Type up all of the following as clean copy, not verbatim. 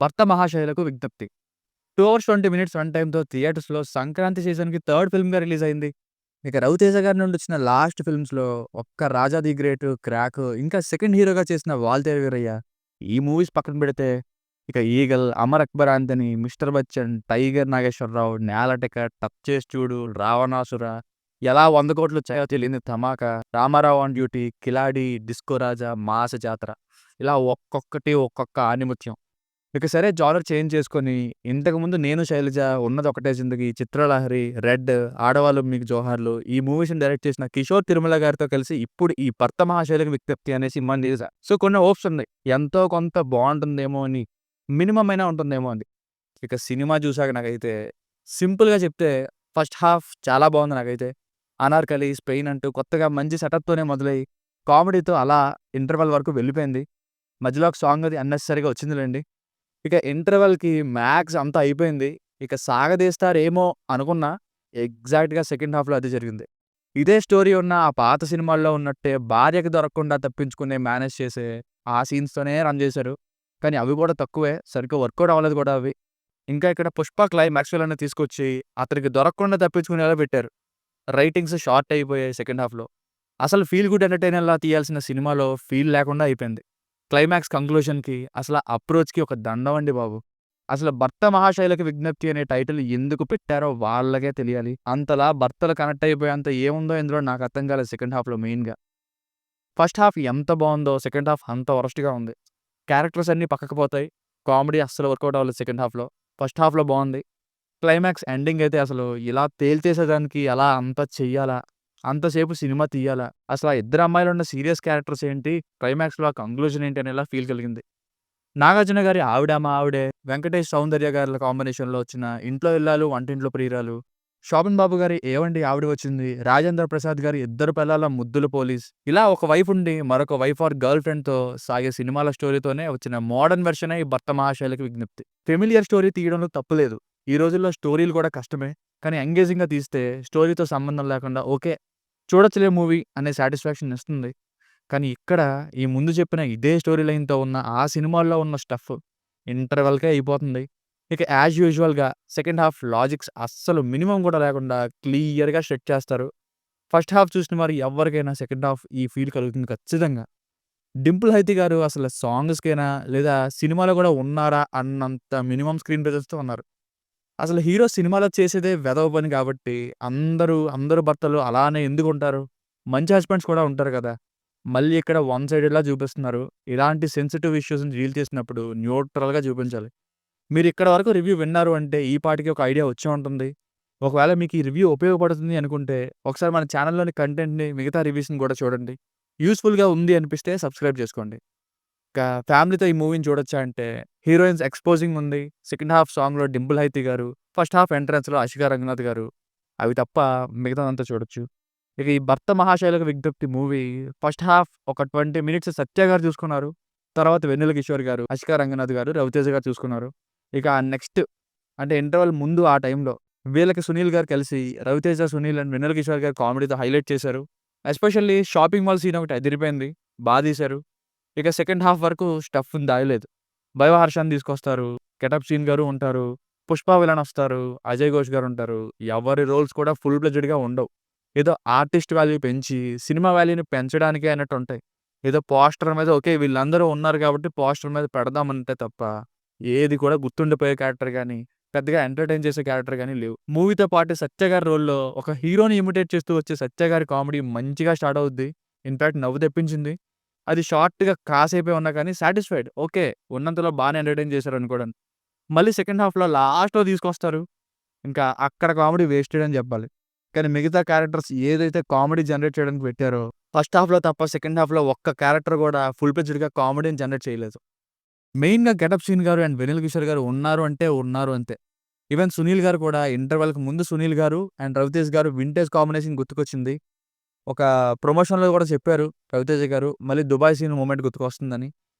భర్త మహాశయులకు విజ్ఞప్తి. 2 hours 20 minutes run టైమ్‌తో థియేటర్స్‌లో సంక్రాంతి సీజన్‌కి థర్డ్ ఫిల్మ్‌గా రిలీజ్ అయింది. ఇక 'రవితేజ' గారి నుండి వచ్చిన లాస్ట్ ఫిల్మ్స్‌లో ఒక్క 'రాజా ది గ్రేట్', 'క్రాక్' ఇంకా సెకండ్ హీరోగా చేసిన 'వాల్తేరు వీరయ్య' ఈ మూవీస్ పక్కన పెడితే ఇక 'eagle', 'Amar Akbar Anthony', 'mister Bachchan', 'tiger Nageswararao', 'Nela ticket', 'touch చేసి చూడు', 'రావణాసుర', ఎలా 100 కోట్లు వచ్చాయో తెలియని 'Dhamaka', 'Ramarao on duty', 'Khiladi', 'disco Raja', 'mass Jathara' ఇలా ఒక్కొక్కటి ఒక్కొక్క ఆణిముత్యం. ఇక సరే జానర్ చేంజ్ చేసుకొని, ఇంతకుముందు 'నేను శైలజ', 'ఉన్నది ఒకటే జిందగీ', 'చిత్రలహరి', 'రెడ్', 'ఆడవాళ్ళు మీకు జోహార్లు' ఈ మూవీస్‌ని డైరెక్ట్ చేసిన కిషోర్ తిరుమల గారితో కలిసి ఇప్పుడు ఈ 'భర్త మహాశైలకు విజ్ఞప్తి' అనే సినిమాని తీశా. సో, కొన్ని హోప్స్ ఉన్నాయి. ఎంతో కొంత బావుంటుందేమో అని, మినిమమ్ అయినా ఉంటుందేమో అని. ఇక సినిమా చూసాక నాకైతే సింపుల్‌గా చెప్తే ఫస్ట్ హాఫ్ చాలా బావుంది నాకైతే. 'అనార్కలి', 'స్పెయిన్' అంటూ కొత్తగా మంచి సెటప్‌తోనే మొదలై, కామెడీతో అలా ఇంటర్వల్ వరకు వెళ్ళిపోయింది. మధ్యలో ఒక సాంగ్ అది అన్నెసెసరీగా వచ్చిందిలెండి. ఇక ఇంటర్వల్‌కి మ్యాక్స్ అంతా అయిపోయింది. ఇక సాగదీస్తారేమో అనుకున్నా, ఎగ్జాక్ట్‌గా సెకండ్ హాఫ్‌లో అదే జరిగింది. ఇదే స్టోరీ ఉన్న ఆ పాత సినిమాల్లో ఉన్నట్టే భార్యకి దొరకకుండా తప్పించుకునే మేనేజ్ చేసే ఆ సీన్స్‌తోనే రన్ చేశారు. కానీ అవి కూడా తక్కువే. సరిగ్గా వర్కౌట్ అవ్వలేదు కూడా అవి. ఇంకా ఇక్కడ 'పుష్ప' క్లైమాక్స్‌లోనే తీసుకొచ్చి అతనికి దొరకకుండా తప్పించుకునేలా పెట్టారు. రైటింగ్స్ షార్ట్ అయిపోయాయి సెకండ్ హాఫ్‌లో. అసలు ఫీల్ గుడ్ ఎంటర్‌టైనర్‌లా తీయాల్సిన సినిమాలో ఫీల్ లేకుండా అయిపోయింది. క్లైమాక్స్ కంక్లూజన్‌కి అసల అప్రోచ్‌కి ఒక దండమండి బాబు. అసలు 'భర్త మహాశైలకు విజ్ఞప్తి' అనే టైటిల్ ఎందుకు పెట్టారో వాళ్ళకే తెలియాలి. అంతలా భర్తలు కనెక్ట్ అయిపోయేంత ఏముందో ఇందులో నాకు అర్థం కాలేదు సెకండ్ హాఫ్‌లో మెయిన్‌గా. ఫస్ట్ హాఫ్ ఎంత బావుందో సెకండ్ హాఫ్ అంత వరస్ట్‌గా ఉంది. క్యారెక్టర్స్ అన్నీ పక్కకు పోతాయి. కామెడీ అస్సలు వర్కౌట్ అవ్వలేదు సెకండ్ హాఫ్‌లో. ఫస్ట్ హాఫ్‌లో బావుంది. క్లైమాక్స్ ఎండింగ్ అయితే అసలు ఇలా తేల్చేసేదానికి అలా అంత చెయ్యాలా? అంతసేపు సినిమా తీయాలా? అసలు ఆ ఇద్దరు అమ్మాయిలున్న సీరియస్ క్యారెక్టర్స్ ఏంటి? క్లైమాక్స్‌లో ఆ కంక్లూజన్ ఏంటి అనేలా ఫీల్ కలిగింది. నాగార్జున గారి 'ఆవిడ మా ఆవిడే', వెంకటేష్, సౌందర్య గారుల కాంబినేషన్‌లో వచ్చిన 'ఇంట్లో ఇల్లాలు వంటింట్లో ప్రియురాలు', శోభన్ బాబు గారి 'ఏవండి ఆవిడ వచ్చింది', రాజేంద్ర ప్రసాద్ గారి 'ఇద్దరు పెళ్ళాల ముద్దుల పోలీస్' ఇలా ఒక వైఫ్ ఉండి మరొక వైఫ్ ఆర్ గర్ల్ ఫ్రెండ్‌తో సాగే సినిమాల స్టోరీతోనే వచ్చిన మోడర్న్ వెర్షనే ఈ 'భర్త మహాశైలకు విజ్ఞప్తి'. ఫెమిలియర్ స్టోరీ తీయడంలో తప్పు లేదు. ఈ రోజుల్లో స్టోరీలు కూడా కష్టమే. కానీ ఎంగేజింగ్‌గా తీస్తే స్టోరీతో సంబంధం లేకుండా ఓకే. చూడొచ్చులే మూవీ అనే సాటిస్ఫాక్షన్ ఇస్తుంది. కానీ ఇక్కడ ఈ ముందు చెప్పిన ఇదే స్టోరీ లైన్‌తో ఉన్న ఆ సినిమాల్లో ఉన్న స్టఫ్ ఇంటర్వల్‌కే అయిపోతుంది. ఇక యాజ్ యూజువల్‌గా సెకండ్ హాఫ్ లాజిక్స్ అస్సలు మినిమమ్ కూడా లేకుండా క్లియర్‌గా సెట్ చేస్తారు. ఫస్ట్ హాఫ్ చూసిన వారు ఎవ్వరికైనా సెకండ్ హాఫ్ ఈ ఫీల్ కలుగుతుంది ఖచ్చితంగా. 'డింపుల్ హైతి' గారు అసలు సాంగ్స్‌కేనా లేదా సినిమాలో కూడా ఉన్నారా అన్నంత మినిమమ్ స్క్రీన్ ప్రెజెన్స్‌తో ఉన్నారు. అసలు హీరో సినిమాలో చేసేదే వెధవ పని కాబట్టి అందరూ భర్తలు అలానే ఎందుకుంటారు? మంచి హస్బెండ్స్ కూడా ఉంటారు కదా! మళ్ళీ ఇక్కడ వన్ సైడెడ్‌లా చూపిస్తున్నారు. ఇలాంటి సెన్సిటివ్ ఇష్యూస్‌ని డీల్ చేసినప్పుడు న్యూట్రల్‌గా చూపించాలి. మీరిక్కడి వరకు రివ్యూ విన్నారు అంటే ఈ పాటికి ఒక ఐడియా వచ్చే ఉంటుంది. ఒకవేళ మీకు ఈ రివ్యూ ఉపయోగపడుతుంది అనుకుంటే ఒకసారి మన ఛానల్‌లోని కంటెంట్‌ని మిగతా రివ్యూస్‌ని కూడా చూడండి. యూజ్‌ఫుల్‌గా ఉంది అనిపిస్తే సబ్స్క్రైబ్ చేసుకోండి. ఇంకా ఫ్యామిలీతో ఈ మూవీని చూడొచ్చా అంటే హీరోయిన్స్ ఎక్స్‌పోజింగ్ ఉంది. సెకండ్ హాఫ్ సాంగ్‌లో 'డింపుల్ హైతి' గారు, ఫస్ట్ హాఫ్ ఎంట్రన్స్‌లో 'అషికా రంగనాథ్' గారు. అవి తప్ప మిగతాదంతా చూడొచ్చు. ఇక ఈ 'భర్త మహాశైలకు విజ్ఞప్తి' మూవీ ఫస్ట్ హాఫ్ ఒక 20 మినిట్స్ సత్య గారు చూసుకున్నారు. తర్వాత వెన్నెల కిషోర్ గారు, 'అషికా రంగనాథ్' గారు, 'రవితేజ' గారు చూసుకున్నారు. ఇక నెక్స్ట్ అంటే ఇంటర్వల్ ముందు ఆ టైంలో వీళ్ళకి సునీల్ గారు కలిసి 'రవితేజ', 'సునీల్' అండ్ 'వెన్నెల కిషోర్' గారు కామెడీతో హైలైట్ చేశారు. ఎస్పెషల్లీ షాపింగ్ మాల్ సీన్ ఒకటి అదిరిపోయింది. తీశారు. ఇక సెకండ్ హాఫ్ వరకు స్టఫ్‌ని దాయలేదు. 'భైవ హర్ష'ని తీసుకొస్తారు. 'గెటప్ సీన్' గారు ఉంటారు. 'పుష్ప' విలన్ వస్తారు. 'అజయ్ ఘోష్' గారు ఉంటారు. ఎవరి రోల్స్ కూడా ఫుల్ ఫ్లెడ్జ్డ్‌గా ఉండవు. ఏదో ఆర్టిస్ట్ వాల్యూ పెంచి, సినిమా వాల్యూని పెంచడానికే అన్నట్టుంటాయి. ఏదో పోస్టర్ మీద ఓకే. వీళ్ళందరూ ఉన్నారు కాబట్టి పోస్టర్ మీద పెడదామంతే తప్ప, ఏది కూడా గుర్తుండిపోయే క్యారెక్టర్ గాని, పెద్దగా ఎంటర్‌టైన్ చేసే క్యారెక్టర్ గాని లేవు. మూవీతో పాటు సత్య గారి రోల్‌లో ఒక హీరోని ఇమిటేట్ చేస్తూ వచ్చే సత్య గారి కామెడీ మంచిగా స్టార్ట్ అవుద్ది. ఇన్‌ఫాక్ట్ నవ్వు తెప్పించింది. అది షార్ట్‌గా కాసేపే ఉన్నా కానీ సాటిస్ఫైడ్. ఓకే. ఉన్నంతలో బానే ఎంటర్‌టైన్ చేశారనుకోవడానికి. మళ్ళీ సెకండ్ హాఫ్‌లో లాస్ట్‌లో తీసుకొస్తారు. ఇంకా అక్కడ కామెడీ వేస్టెడ్ అని చెప్పాలి. కానీ మిగతా క్యారెక్టర్స్ ఏదైతే కామెడీ జనరేట్ చేయడానికి పెట్టారో, ఫస్ట్ హాఫ్‌లో తప్ప సెకండ్ హాఫ్‌లో ఒక్క క్యారెక్టర్ కూడా ఫుల్ ఫ్లెడ్జ్డ్‌గా కామెడీని జనరేట్ చేయలేదు. మెయిన్‌గా 'గెటప్ సీన్' గారు అండ్ 'వెన్నెల కిషోర్' గారు ఉన్నారు అంటే ఉన్నారు అంతే. ఈవెన్ 'సునీల్' గారు కూడా ఇంటర్వల్‌కి ముందు 'సునీల్' గారు అండ్ 'రవితేజ్' గారు వింటేజ్ కాంబినేషన్ గుర్తుకొచ్చింది. ఒక ప్రమోషన్‌లో కూడా చెప్పారు 'రవితేజ' గారు. మళ్ళీ 'దుబాయ్ సీన్' మూమెంట్ గుర్తుకొస్తుందని.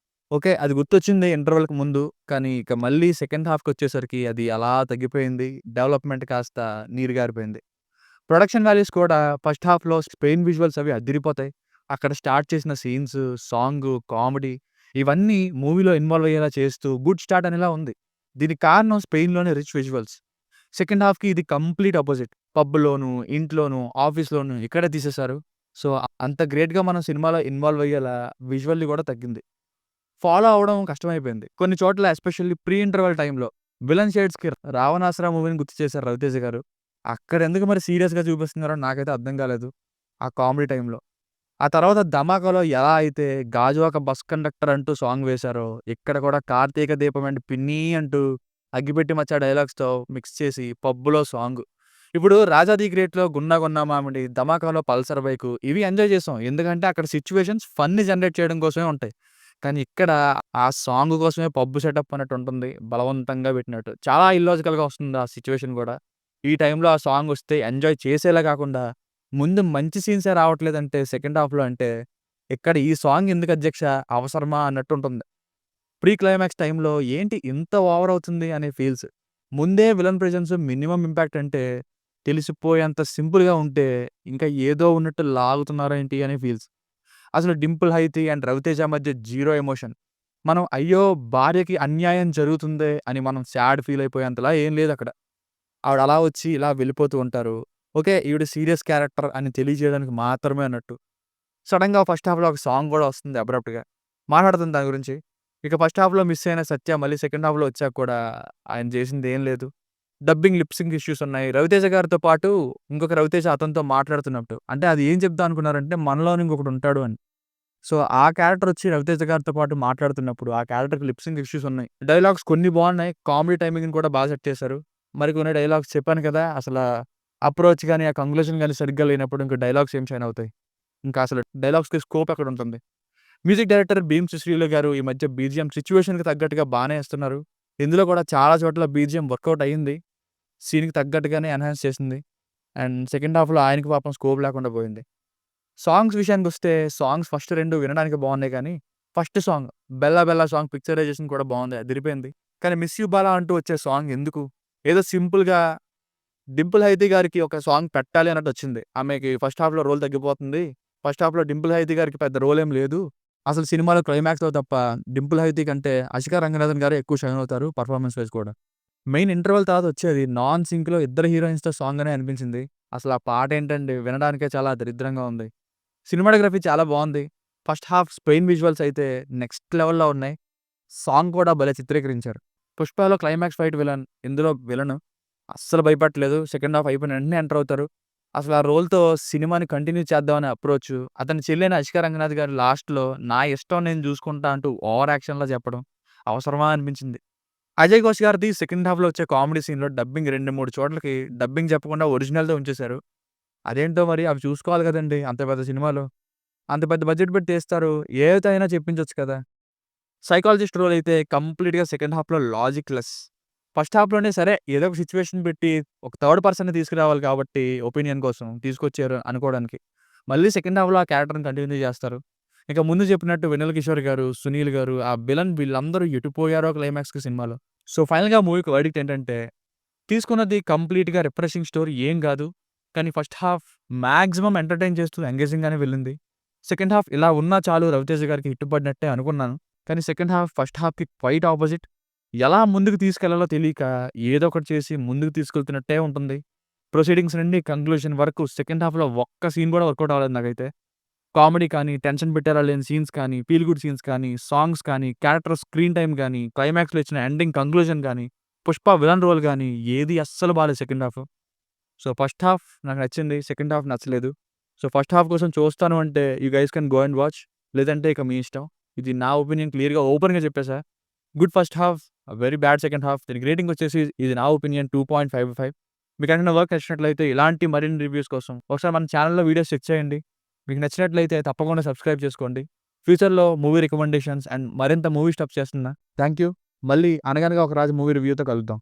ఓకే. అది గుర్తొచ్చింది ఇంటర్వల్‌కి ముందు. కానీ ఇక మళ్ళీ సెకండ్ హాఫ్‌కొచ్చేసరికి అది అలా తగ్గిపోయింది. డెవలప్‌మెంట్ కాస్త నీరు గారిపోయింది. ప్రొడక్షన్ వాల్యూస్ కూడా ఫస్ట్ హాఫ్‌లో స్పెయిన్ విజువల్స్ అవి అద్దిరిపోతాయి. అక్కడ స్టార్ట్ చేసిన సీన్స్, సాంగు, కామెడీ ఇవన్నీ మూవీలో ఇన్వాల్వ్ అయ్యేలా చేస్తూ గుడ్ స్టార్ట్ అనేలా ఉంది. దీనికి కారణం స్పెయిన్‌లోని రిచ్ విజువల్స్. సెకండ్ హాఫ్‌కి ఇది కంప్లీట్ అపోజిట్. పబ్‌లోను, ఇంట్లోను, ఆఫీస్‌లోను ఇక్కడే తీసేశారు. సో, అంత గ్రేట్‌గా మనం సినిమాలో ఇన్వాల్వ్ అయ్యేలా విజువల్లీ గూడా తగ్గింది. ఫాలో అవ్వడం కష్టమైపోయింది. కొన్ని చోట్ల ఎస్పెషల్లీ ప్రీ ఇంటర్వల్ టైమ్‌లో విలన్ షేడ్స్‌కి 'రావణాసుర' మూవీని గుర్తు చేశారు 'రవితేజ' గారు. అక్కడెందుకు మరి సీరియస్‌గా చూపిస్తున్నారో నాకైతే అర్థం కాలేదు. ఆ కామెడీ టైమ్‌లో. ఆ తర్వాత 'ధమాకా'లో ఎలా అయితే 'గాజువాక బస్ కండక్టర్' అంటూ సాంగ్ వేశారో, ఇక్కడ కూడా 'కార్తీక దీపం అండ్ పిన్ని' అంటూ 'అగ్గిపెట్టి మచ్చా' డైలాగ్స్‌తో మిక్స్ చేసి పబ్బులో సాంగ్. ఇప్పుడు 'రాజా ది గ్రేట్‌లో' 'గున్నా గున్నా మామిడి', 'ధమాకా'లో 'పల్సర్ బైకు' ఇవి ఎంజాయ్ చేసాం. ఎందుకంటే అక్కడ సిట్యుయేషన్స్ ఫన్‌ని జనరేట్ చేయడం కోసమే ఉంటాయి. కానీ ఇక్కడ ఆ సాంగ్ కోసమే పబ్బు సెటప్ అన్నట్టు ఉంటుంది. బలవంతంగా పెట్టినట్టు. చాలా ఇల్లాజికల్‌గా వస్తుంది ఆ సిట్యుయేషన్ గూడా. ఈ టైంలో ఆ సాంగ్ వస్తే ఎంజాయ్ చేసేలా కాకుండా ముందు మంచి సీన్సే రావట్లేదంటే సెకండ్ హాఫ్‌లో అంటే, ఇక్కడ ఈ సాంగ్ ఎందుకు అధ్యక్ష అవసరమా అన్నట్టుంటుంది. ప్రీ క్లైమాక్స్ టైమ్‌లో ఏంటి ఇంత ఓవర్ అవుతుంది అనే ఫీల్స్. ముందే విలన్ ప్రెజెన్స్ మినిమమ్ ఇంపాక్ట్ అంటే తెలిసిపోయేంత సింపుల్‌గా ఉంటే, ఇంకా ఏదో ఉన్నట్టు లాగుతున్నారేంటి అనే ఫీల్స్. అసలు 'డింపుల్ హైతి' అండ్ 'రవితేజ' మధ్య జీరో ఎమోషన్. మనం అయ్యో! భార్యకి అన్యాయం జరుగుతుందే అని మనం సాడ్ ఫీల్ అయిపోయేంతలా ఏం లేదక్కడ. ఆవిడ అలా వచ్చి ఇలా వెళ్ళిపోతూ ఉంటారు. ఓకే. ఈవిడ సీరియస్ క్యారెక్టర్ అని తెలియజేయడానికి మాత్రమే అన్నట్టు. సడెన్‌గా ఫస్ట్ హాఫ్‌లో ఒక సాంగ్ గూడా వస్తుంది అబ్రప్ట్‌గా. మాట్లాడుతుంది దాని గురించి. ఇక ఫస్ట్ హాఫ్‌లో మిస్ అయిన సత్య మళ్ళీ సెకండ్ హాఫ్‌లో వచ్చాక కూడా ఆయన చేసిందేం లేదు. డబ్బింగ్, లిప్ సింక్ ఇష్యూస్ ఉన్నాయి. రవితేజ గారితో పాటు ఇంకొక రవితేజ అతనితో మాట్లాడుతున్నట్టు. అంటే అది ఏం చెప్దాం అనుకున్నారంటే మనలోని ఇంకొకడు ఉంటాడు అని. సో, ఆ క్యారెక్టర్ వచ్చి రవితేజ గారితో పాటు మాట్లాడుతున్నప్పుడు ఆ క్యారెక్టర్‌కి లిప్ సింక్ ఇష్యూస్ ఉన్నాయి. డైలాగ్స్ కొన్ని బాగున్నాయి. కామెడీ టైమింగ్‌ని కూడా సెట్ చేశారు. మరికొన్ని డైలాగ్స్ చెప్పాను కదా! అప్రోచ్ గాని, ఆ కంక్లూజన్ గాని సరిగ్గా లేనప్పుడు ఇంక డైలాగ్స్ ఏం షైన్ అవుతాయి. ఇంకా అసలు డైలాగ్స్‌కి స్కోప్ ఎక్కడుంటుంది. మ్యూజిక్ డైరెక్టర్ భీమ్స్ శ్రీలు గారు ఈ మధ్య బీజీఎం సిట్యుయేషన్‌కి తగ్గట్టుగా బానే ఏస్తున్నారు. ఇందులో కూడా చాలా చోట్ల బీజీఎం వర్కౌట్ అయింది. సీన్‌కి తగ్గట్టుగానే ఎన్హాన్స్ చేసింది. అండ్ సెకండ్ హాఫ్‌లో ఆయనకి పాపం స్కోప్ లేకుండా పోయింది. సాంగ్స్ విషయానికొస్తే సాంగ్స్ ఫస్ట్ 2 వినడానికి బాగున్నాయి కానీ, first song 'bella bella' song picturisation కూడా బాగుంది. అదిరిపోయింది. కానీ 'మిస్ యూ బాలా' అంటూ వచ్చే సాంగ్ ఎందుకు? ఏదో సింపుల్‌గా 'డింపుల్ హైతి' గారికి ఒక సాంగ్ పెట్టాలి అన్నట్టొచ్చింది. ఆమెకి ఫస్ట్ హాఫ్‌లో రోల్ తగ్గిపోతుంది. ఫస్ట్ హాఫ్‌లో 'డింపుల్ హైతి' గారికి పెద్ద రోల్ ఏం లేదు. అసలు సినిమాలో క్లైమాక్స్‌లో తప్ప 'డింపుల్ హైతి' కంటే 'అసికా రంగనాథన్' గారే ఎక్కువ షైన్ అవుతారు పర్ఫార్మన్స్ వైస్ కూడా. మెయిన్ ఇంటర్వల్ తర్వాత వచ్చేది నాన్ సింక్‌లో ఇద్దరు హీరోయిన్స్‌తో సాంగ్ అనే అనిపించింది. అసలు ఆ పాటేంటండి వినడానికే చాలా దరిద్రంగా ఉంది. సినిమాటోగ్రఫీ చాలా బావుంది. ఫస్ట్ హాఫ్ స్పెయిన్ విజువల్స్ అయితే నెక్స్ట్ లెవెల్‌లో ఉన్నాయి. సాంగ్ కూడా భలే చిత్రీకరించారు. 'పుష్పలో' క్లైమాక్స్ ఫైట్ విలన్. ఇందులో విలను అస్సలు భయపడట్లేదు. సెకండ్ హాఫ్ అయిపోయిన వెంటనే ఎంటర్ అవుతారు. అసలు ఆ రోల్‌తో సినిమాని కంటిన్యూ చేద్దామనే అప్రోచ్. అతని చెల్లైన 'అసికా రంగనాథ్' గారు లాస్ట్‌లో నా ఇష్టం నేను చూసుకుంటా అంటూ ఓవర్ యాక్షన్‌లా చెప్పడం అవసరమా అనిపించింది. అజయ్ ఘోష్ గారిది సెకండ్ హాఫ్‌లో వచ్చే కామెడీ సీన్‌లో డబ్బింగ్ 2, 3 చోట్లకి డబ్బింగ్ చెప్పకుండా ఒరిజినల్‌దే ఉంచేశారు. అదేంటో మరి అవి చూసుకోవాలి కదండీ! అంత పెద్ద సినిమాలో. అంత పెద్ద బడ్జెట్ పెట్టి తీస్తారు. ఏతో అయినా చెప్పించొచ్చు కదా! సైకాలజిస్ట్ రోల్ అయితే కంప్లీట్‌గా సెకండ్ హాఫ్‌లో లాజిక్ లెస్. ఫస్ట్ హాఫ్‌లోనే సరే ఏదో ఒక సిట్యుయేషన్ పెట్టి ఒక థర్డ్ పర్సన్‌ని తీసుకురావాలి కాబట్టి ఒపీనియన్ కోసం తీసుకొచ్చారు అనుకోవడానికి. మళ్ళీ సెకండ్ హాఫ్‌లో ఆ క్యారెక్టర్‌ని కంటిన్యూ చేస్తారు. ఇక ముందు చెప్పినట్టు వెన్నెల కిషోర్ గారు, సునీల్ గారు, ఆ విలన్ వీళ్ళందరూ ఎటు పోయారో క్లైమాక్స్‌కి సినిమాలో. సో, ఫైనల్‌గా మూవీకి వర్డిక్ట్ ఏంటంటే తీసుకున్నది కంప్లీట్‌గా రిఫ్రెషింగ్ స్టోరీ ఏం గాదు. కానీ ఫస్ట్ హాఫ్ మాక్సిమం ఎంటర్‌టైన్ చేస్తూ ఎంగేజింగ్‌గానే వెళ్ళింది. సెకండ్ హాఫ్ ఇలా ఉన్నా చాలు 'రవితేజ' గారికి హిట్ పడినట్టే అనుకున్నాను. కానీ సెకండ్ హాఫ్ ఫస్ట్ హాఫ్‌కి క్వైట్ అపోజిట్. ఎలా ముందుకు తీసుకెళ్లాలో తెలియక ఏదో ఒకటి చేసి ముందుకు తీసుకెళ్తున్నట్టే ఉంటుంది. ప్రొసీడింగ్స్ నుండి కంక్లూజన్ వరకు సెకండ్ హాఫ్‌లో ఒక్క సీన్ కూడా వర్కౌట్ అవ్వలేదు నాకైతే. కామెడీ కానీ, టెన్షన్ పెట్టేలా లేని సీన్స్ కానీ, ఫీల్ గుడ్ సీన్స్ కానీ, సాంగ్స్ కానీ, క్యారెక్టర్ స్క్రీన్ టైమ్ గానీ, క్లైమాక్స్‌లో ఇచ్చిన ఎండింగ్ కంక్లూజన్ గానీ, 'పుష్ప' విలన్ రోల్ గానీ ఏది అస్సలు బాలేదు second half. So, first half నాకు నచ్చింది. సెకండ్ హాఫ్ నచ్చలేదు. సో, ఫస్ట్ హాఫ్ కోసం చూస్తాను అంటే you guys can go and watch. లేదంటే ఇక మీ ఇష్టం. ఇది నా ఒపీనియన్ క్లియర్‌గా ఓపెన్‌గా చెప్పేసా. Good first half, very bad second half. దీనికి రేటింగ్ వచ్చేసి ఇది నా ఒపీనియన్ 2.55. మీకేమైనా వర్క్ నచ్చినట్లయితే ఇలాంటి మరిన్ని రివ్యూస్ కోసం ఒకసారి మన ఛానెల్‌లో వీడియోస్ చెక్ చేయండి. మీకు నచ్చినట్లయితే తప్పకుండా సబ్స్క్రైబ్ చేసుకోండి. ఫ్యూచర్‌లో మూవీ రికమెండేషన్స్ అండ్ మరింత మూవీ స్టఫ్ చేస్తున్నా. Thank you. మళ్ళీ 'అనగనగా ఒక రాజు' మూవీ రివ్యూతో కలుద్దాం.